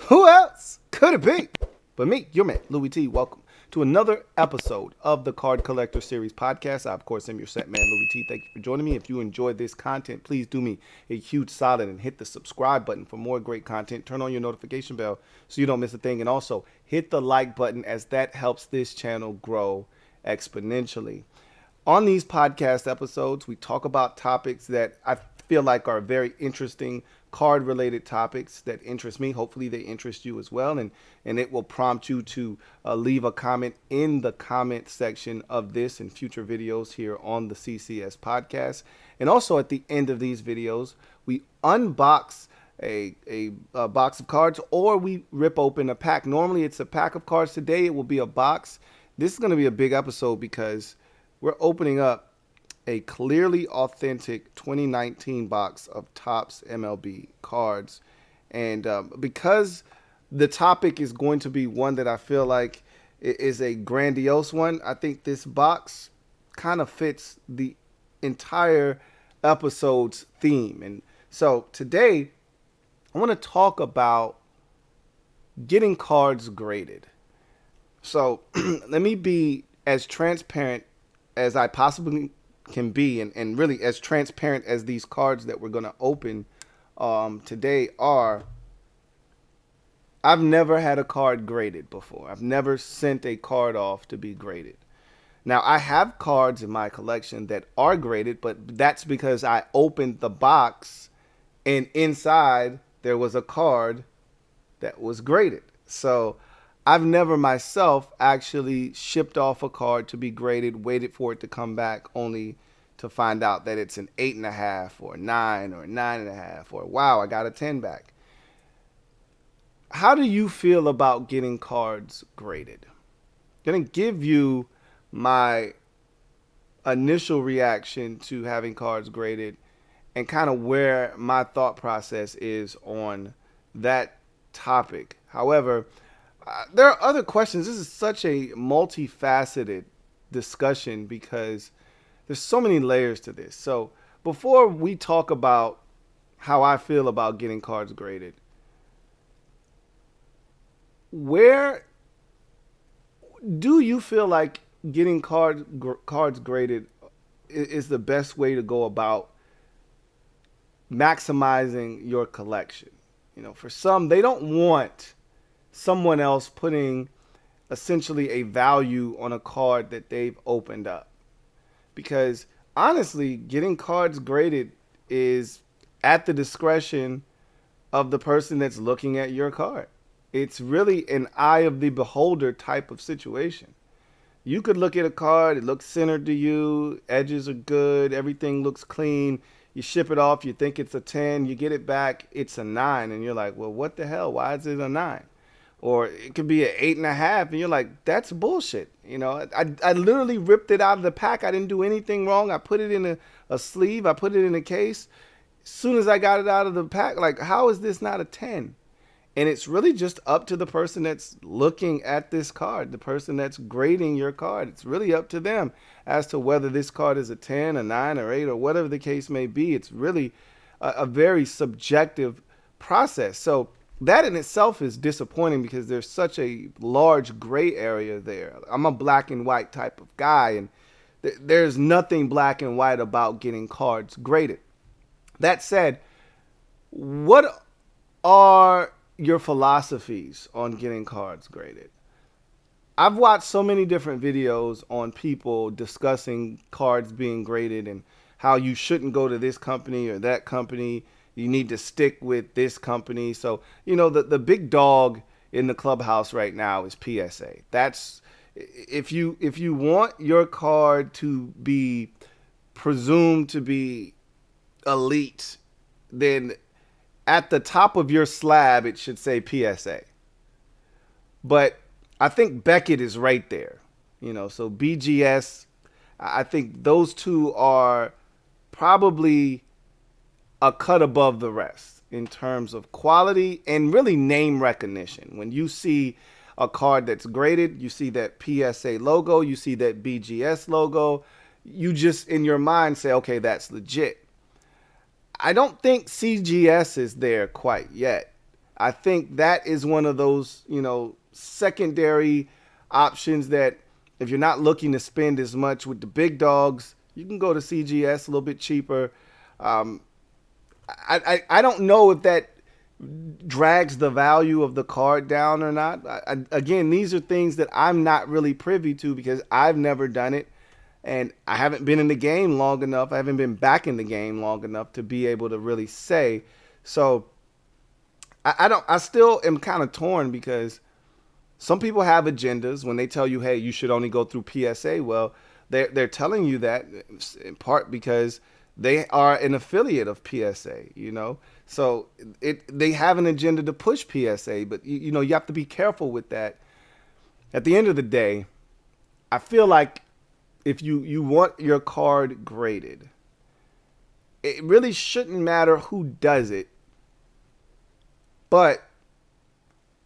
Who else could it be but me, your man, Louie T. Welcome to another episode of the Card Collector Series podcast. I, of course, am your set man, Louie T. Thank you for joining me. If you enjoyed this content, please do me a huge solid and hit the subscribe button for more great content. Turn on your notification bell so you don't miss a thing. And also hit the like button, as that helps this channel grow exponentially. On these podcast episodes, we talk about topics that I feel like are very interesting, card related topics that interest me. Hopefully they interest you as well, and it will prompt you to leave a comment in the comment section of this and future videos here on the CCS podcast. And also at the end of these videos, we unbox a box of cards, or we rip open a pack. Normally it's a pack of cards. Today it will be a box. This is going to be a big episode because we're opening up a clearly authentic 2019 box of Topps MLB cards. And because the topic is going to be one that I feel like is a grandiose one, I think this box kind of fits the entire episode's theme. And so today, I want to talk about getting cards graded. So let me be as transparent as I possibly can be, and really as transparent as these cards that we're going to open today are. I've never had a card graded before. I've never sent a card off to be graded. Now, I have cards in my collection that are graded, but that's because I opened the box and inside there was a card that was graded. So I've never myself actually shipped off a card to be graded, waited for it to come back, only to find out that it's an 8.5 or 9 or 9.5, or wow, I got a 10 back. How do you feel about getting cards graded? I'm going to give you my initial reaction to having cards graded and kind of where my thought process is on that topic. However, there are other questions. This is such a multifaceted discussion because there's so many layers to this. So before we talk about how I feel about getting cards graded, where do you feel like getting cards graded is the best way to go about maximizing your collection? You know, for some, they don't want someone else putting essentially a value on a card that they've opened up. Because honestly, getting cards graded is at the discretion of the person that's looking at your card. It's really an eye of the beholder type of situation. You could look at a card, it looks centered to you, edges are good, everything looks clean. You ship it off, you think it's a 10, you get it back, it's a 9, and you're like, well, what the hell? Why is it a 9? Or it could be an 8.5, and you're like, that's bullshit. You know, I literally ripped it out of the pack. I didn't do anything wrong. I put it in a sleeve. I put it in a case. As soon as I got it out of the pack, like, how is this not a 10? And it's really just up to the person that's looking at this card, the person that's grading your card. It's really up to them as to whether this card is a 10, a 9, or 8, or whatever the case may be. It's really a very subjective process. So that in itself is disappointing because there's such a large gray area there. I'm a black and white type of guy, and there's nothing black and white about getting cards graded. That said, what are your philosophies on getting cards graded? I've watched so many different videos on people discussing cards being graded and how you shouldn't go to this company or that company. You need to stick with this company. So, you know, the big dog in the clubhouse right now is PSA. That's if you want your card to be presumed to be elite, then at the top of your slab it should say PSA. But I think Beckett is right there. You know, so BGS, I think those two are probably a cut above the rest in terms of quality and really name recognition. When you see a card that's graded, you see that PSA logo, you see that BGS logo, you just in your mind say, okay, that's legit. I don't think CGS is there quite yet. I think that is one of those, secondary options that if you're not looking to spend as much with the big dogs, you can go to CGS a little bit cheaper. Um, I don't know if that drags the value of the card down or not. Again, these are things that I'm not really privy to because I've never done it. And I haven't been in the game long enough. I haven't been back in the game long enough to be able to really say. So I don't. I still am kind of torn because some people have agendas when they tell you, "Hey, you should only go through PSA." Well, they're telling you that in part because they are an affiliate of PSA. So they have an agenda to push PSA, but you have to be careful with that. At the end of the day, I feel like if you want your card graded, it really shouldn't matter who does it, but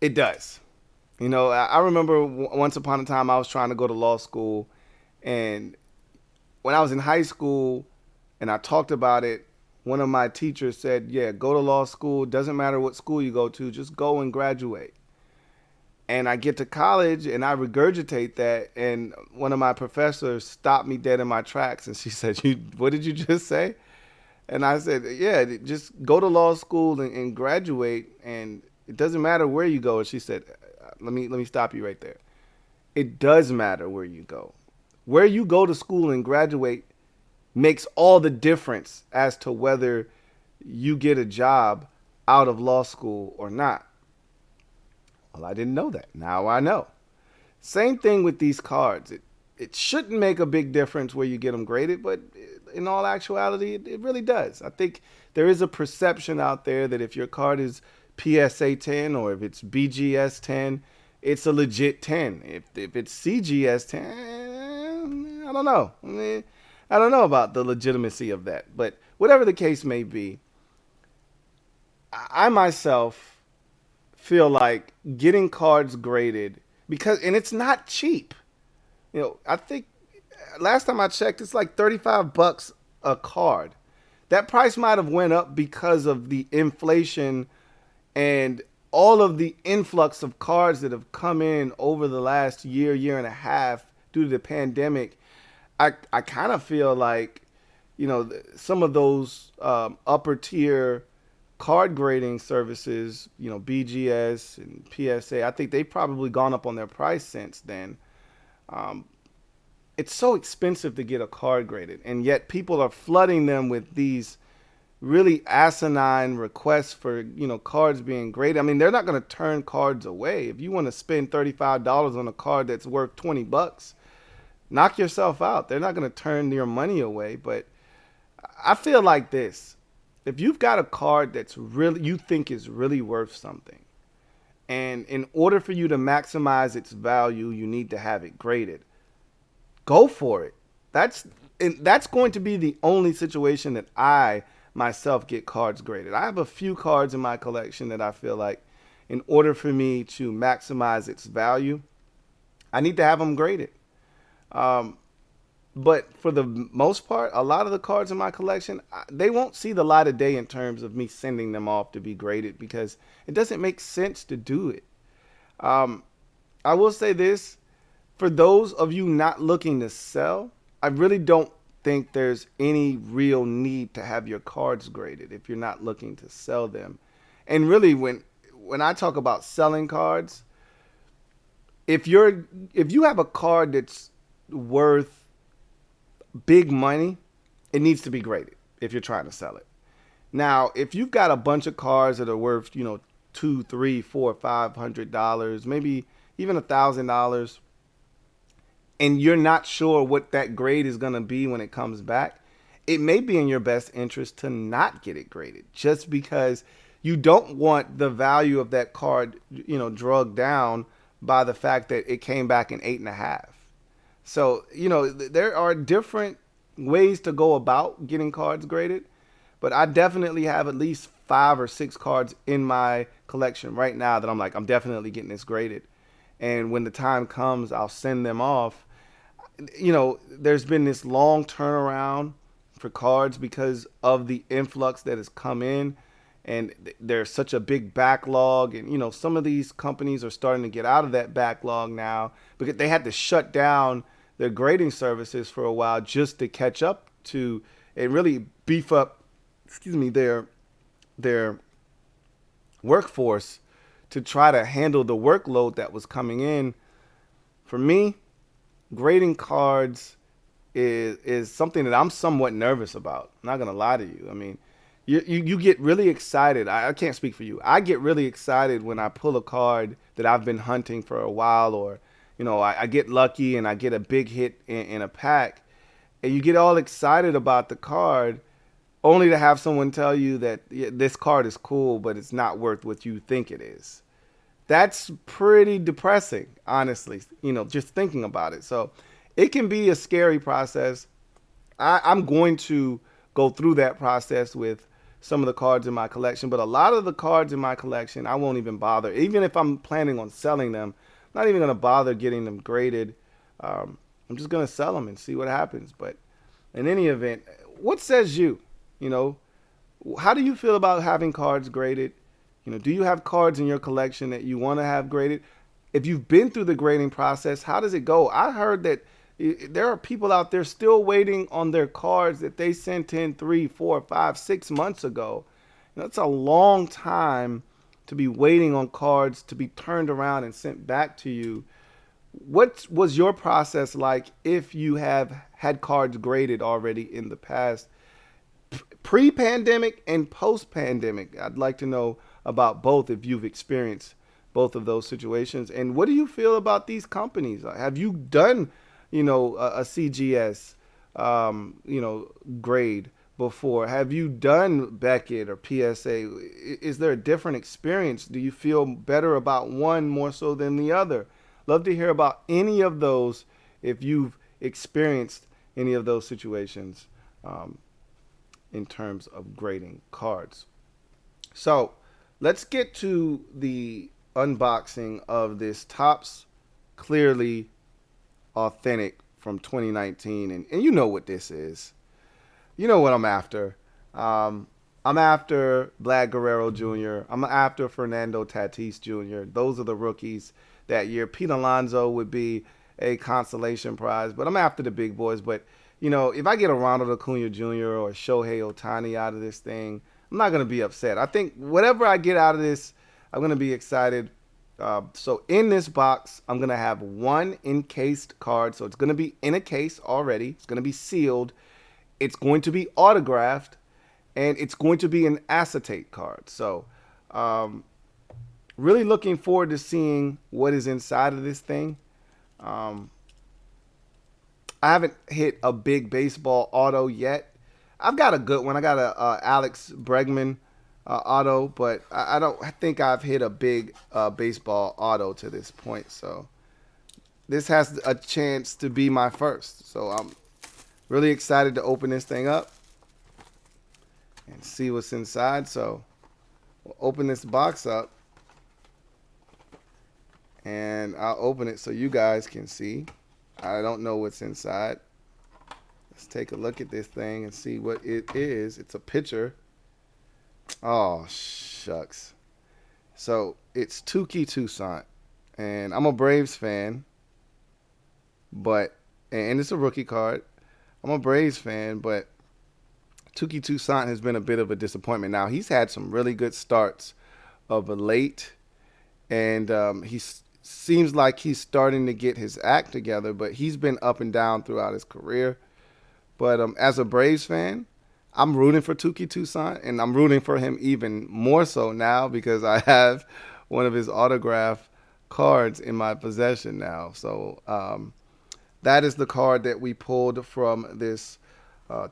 it does. I remember once upon a time I was trying to go to law school, and when I was in high school and I talked about it, one of my teachers said, "Yeah, go to law school. Doesn't matter what school you go to, just go and graduate." And I get to college and I regurgitate that, and one of my professors stopped me dead in my tracks, and she said, What did you just say?" And I said, "Yeah, just go to law school and graduate, and it doesn't matter where you go." And she said, let me stop you right there. It does matter where you go. Where you go to school and graduate makes all the difference as to whether you get a job out of law school or not. Well, I didn't know that. Now I know. Same thing with these cards. It shouldn't make a big difference where you get them graded, but in all actuality, it really does. I think there is a perception out there that if your card is PSA 10 or if it's BGS 10, it's a legit 10. If it's CGS 10, I don't know. I don't know about the legitimacy of that. But whatever the case may be, I myself feel like getting cards graded and it's not cheap. I think last time I checked, it's like $35 a card. That price might have went up because of the inflation and all of the influx of cards that have come in over the last year and a half due to the pandemic. I kind of feel like, some of those upper tier card grading services, BGS and PSA, I think they've probably gone up on their price since then. It's so expensive to get a card graded, and yet people are flooding them with these really asinine requests for cards being graded. I mean, they're not going to turn cards away. If you want to spend $35 on a card that's worth $20, knock yourself out. They're not going to turn your money away. But I feel like this: if you've got a card that's really you think is really worth something, and in order for you to maximize its value, you need to have it graded. Go for it. That's going to be the only situation that I myself get cards graded. I have a few cards in my collection that I feel like in order for me to maximize its value, I need to have them graded. But for the most part, a lot of the cards in my collection, they won't see the light of day in terms of me sending them off to be graded because it doesn't make sense to do it. I will say this. For those of you not looking to sell, I really don't think there's any real need to have your cards graded if you're not looking to sell them. And really, when I talk about selling cards, if you have a card that's worth big money, it needs to be graded if you're trying to sell it. Now, if you've got a bunch of cards that are worth, $2, $3, $4, $500, maybe even $1,000, and you're not sure what that grade is going to be when it comes back, it may be in your best interest to not get it graded just because you don't want the value of that card, drugged down by the fact that it came back in 8.5. So, there are different ways to go about getting cards graded, but I definitely have at least 5 or 6 cards in my collection right now that I'm definitely getting this graded. And when the time comes, I'll send them off. There's been this long turnaround for cards because of the influx that has come in. and there's such a big backlog. And some of these companies are starting to get out of that backlog now because they had to shut down their grading services for a while just to catch up to and really beef up, their workforce to try to handle the workload that was coming in. For me, grading cards is something that I'm somewhat nervous about. I'm not gonna lie to you. I mean, you get really excited. I can't speak for you. I get really excited when I pull a card that I've been hunting for a while, or I get lucky and I get a big hit in a pack, and you get all excited about the card, only to have someone tell you that, yeah, this card is cool, but it's not worth what you think it is. That's pretty depressing, honestly, just thinking about it. So it can be a scary process. I'm going to go through that process with some of the cards in my collection, but a lot of the cards in my collection, I won't even bother. Even if I'm planning on selling them, I'm not even going to bother getting them graded. I'm just going to sell them and see what happens. But in any event, what says you? You know, how do you feel about having cards graded? Do you have cards in your collection that you want to have graded? If you've been through the grading process, how does it go? I heard that there are people out there still waiting on their cards that they sent in 3, 4, 5, 6 months ago. That's a long time to be waiting on cards to be turned around and sent back to you. What was your process like if you have had cards graded already in the past? Pre-pandemic and post-pandemic, I'd like to know about both if you've experienced both of those situations. And what do you feel about these companies? Have you done, a CGS, grade before? Have you done Beckett or PSA? Is there a different experience? Do you feel better about one more so than the other? Love to hear about any of those if you've experienced any of those situations in terms of grading cards. So let's get to the unboxing of this Topps Clearly Authentic from 2019. And you know what this is. You know what I'm after. I'm after Vlad Guerrero Jr. I'm after Fernando Tatis Jr. Those are the rookies that year. Pete Alonso would be a consolation prize, but I'm after the big boys. But, if I get a Ronald Acuna Jr. or Shohei Ohtani out of this thing, I'm not going to be upset. I think whatever I get out of this, I'm going to be excited. So in this box, I'm going to have one encased card. So it's going to be in a case already. It's going to be sealed. It's going to be autographed. And it's going to be an acetate card. So really looking forward to seeing what is inside of this thing. I haven't hit a big baseball auto yet. I've got a good one. I got a Alex Bregman auto, but I don't think I've hit a big baseball auto to this point. So this has a chance to be my first. So I'm really excited to open this thing up and see what's inside. So we'll open this box up, and I'll open it so you guys can see. I don't know what's inside. Let's take a look at this thing and see what it is. It's a pitcher. Oh, shucks. So it's Touki Toussaint. And I'm a Braves fan. And it's a rookie card. I'm a Braves fan, but Touki Toussaint has been a bit of a disappointment. Now, he's had some really good starts of late. And he's seems like he's starting to get his act together, but he's been up and down throughout his career. But as a Braves fan, I'm rooting for Touki Toussaint, and I'm rooting for him even more so now because I have one of his autograph cards in my possession now. So that is the card that we pulled from this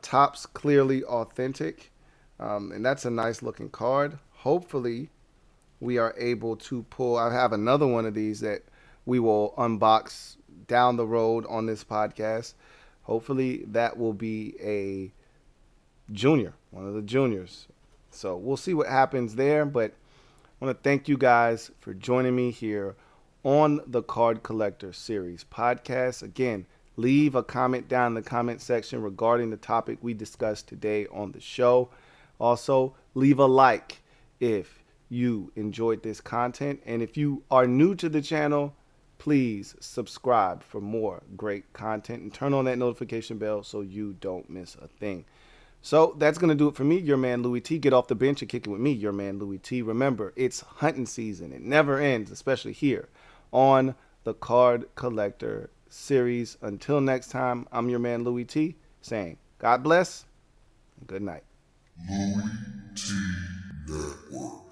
Topps Clearly Authentic, and that's a nice looking card. Hopefully we are able to pull. I have another one of these that we will unbox down the road on this podcast. Hopefully that will be a junior, one of the juniors. So we'll see what happens there. But I want to thank you guys for joining me here on the Card Collector Series podcast. Again, leave a comment down in the comment section regarding the topic we discussed today on the show. Also, leave a like if you enjoyed this content. And if you are new to the channel, please subscribe for more great content and turn on that notification bell so you don't miss a thing. So that's going to do it for me, your man Louie T. Get off the bench and kick it with me, your man Louie T. Remember, it's hunting season. It never ends, especially here on the Card Collector series. Until next time, I'm your man Louie T. saying God bless and good night. Louie T Network.